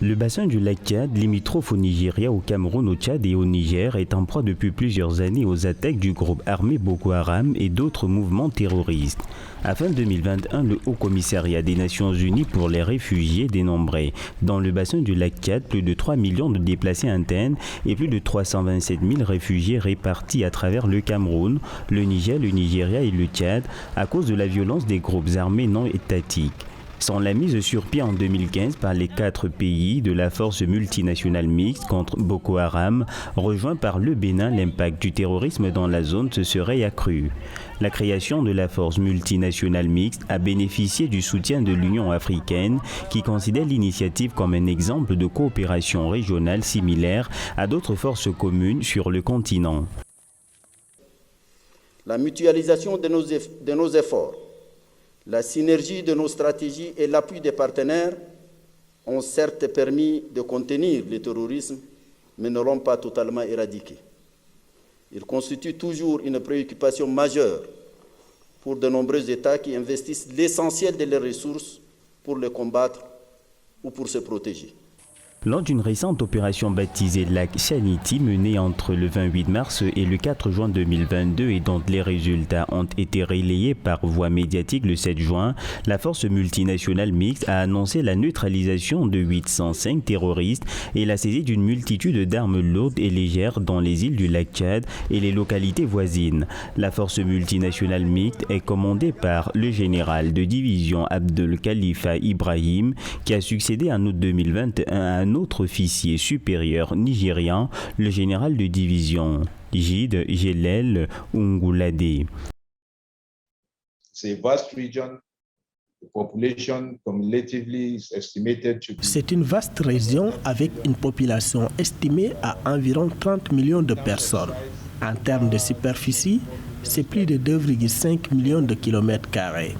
Le bassin du lac Tchad, limitrophe au Nigeria, au Cameroun, au Tchad et au Niger, est en proie depuis plusieurs années aux attaques du groupe armé Boko Haram et d'autres mouvements terroristes. À fin 2021, le Haut Commissariat des Nations Unies pour les réfugiés dénombrait dans le bassin du lac Tchad plus de 3 millions de déplacés internes et plus de 327 000 réfugiés répartis à travers le Cameroun, le Niger, le Nigeria et le Tchad à cause de la violence des groupes armés non étatiques. Sans la mise sur pied en 2015 par les 4 pays de la force multinationale mixte contre Boko Haram, rejoint par le Bénin, l'impact du terrorisme dans la zone se serait accru. La création de la force multinationale mixte a bénéficié du soutien de l'Union africaine qui considère l'initiative comme un exemple de coopération régionale similaire à d'autres forces communes sur le continent. La mutualisation de nos efforts, la synergie de nos stratégies et l'appui des partenaires ont certes permis de contenir le terrorisme, mais ne l'ont pas totalement éradiqué. Il constitue toujours une préoccupation majeure pour de nombreux États qui investissent l'essentiel de leurs ressources pour le combattre ou pour se protéger. Lors d'une récente opération baptisée Lac Chaniti menée entre le 28 mars et le 4 juin 2022 et dont les résultats ont été relayés par voie médiatique le 7 juin, la force multinationale mixte a annoncé la neutralisation de 805 terroristes et la saisie d'une multitude d'armes lourdes et légères dans les îles du lac Tchad et les localités voisines. La force multinationale mixte est commandée par le général de division Abdel Khalifa Ibrahim qui a succédé en août 2021 à un autre officier supérieur nigérian, le général de division Jide Jelel Ungulade. C'est une vaste région avec une population estimée à environ 30 millions de personnes. En termes de superficie, c'est plus de 2,5 millions de kilomètres carrés.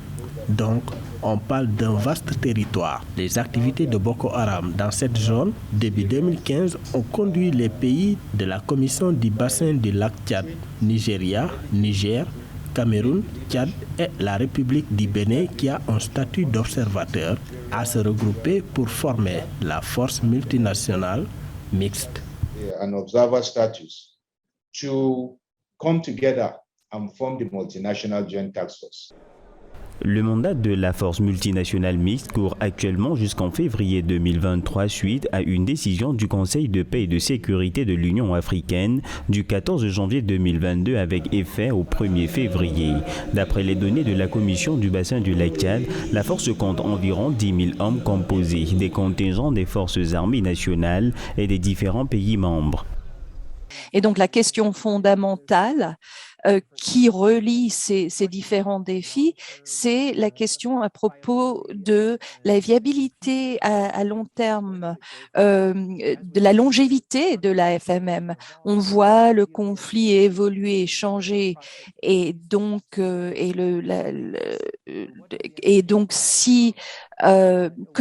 Donc, on parle d'un vaste territoire. Les activités de Boko Haram dans cette zone, début 2015, ont conduit les pays de la Commission du bassin du lac Tchad, Nigeria, Niger, Cameroun, Tchad et la République du Bénin qui a un statut d'observateur à se regrouper pour former la force multinationale mixte. An observer status to come together and form the multinational joint task force. Le mandat de la force multinationale mixte court actuellement jusqu'en février 2023 suite à une décision du Conseil de paix et de sécurité de l'Union africaine du 14 janvier 2022 avec effet au 1er février. D'après les données de la Commission du bassin du lac Tchad, la force compte environ 10 000 hommes composés des contingents des forces armées nationales et des différents pays membres. Et donc la question fondamentale qui relie ces différents défis, c'est la question à propos de la viabilité à long terme, de la longévité de la FMM. On voit le conflit évoluer, changer, et donc que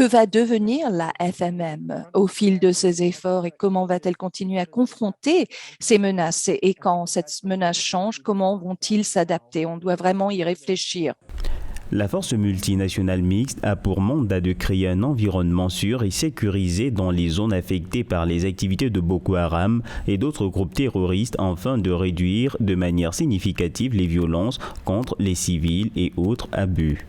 va devenir la FMM au fil de ces efforts et comment va-t-elle continuer à confronter ces menaces et quand cette menace change, comment vont-ils s'adapter? On doit vraiment y réfléchir. La force multinationale mixte a pour mandat de créer un environnement sûr et sécurisé dans les zones affectées par les activités de Boko Haram et d'autres groupes terroristes afin de réduire de manière significative les violences contre les civils et autres abus.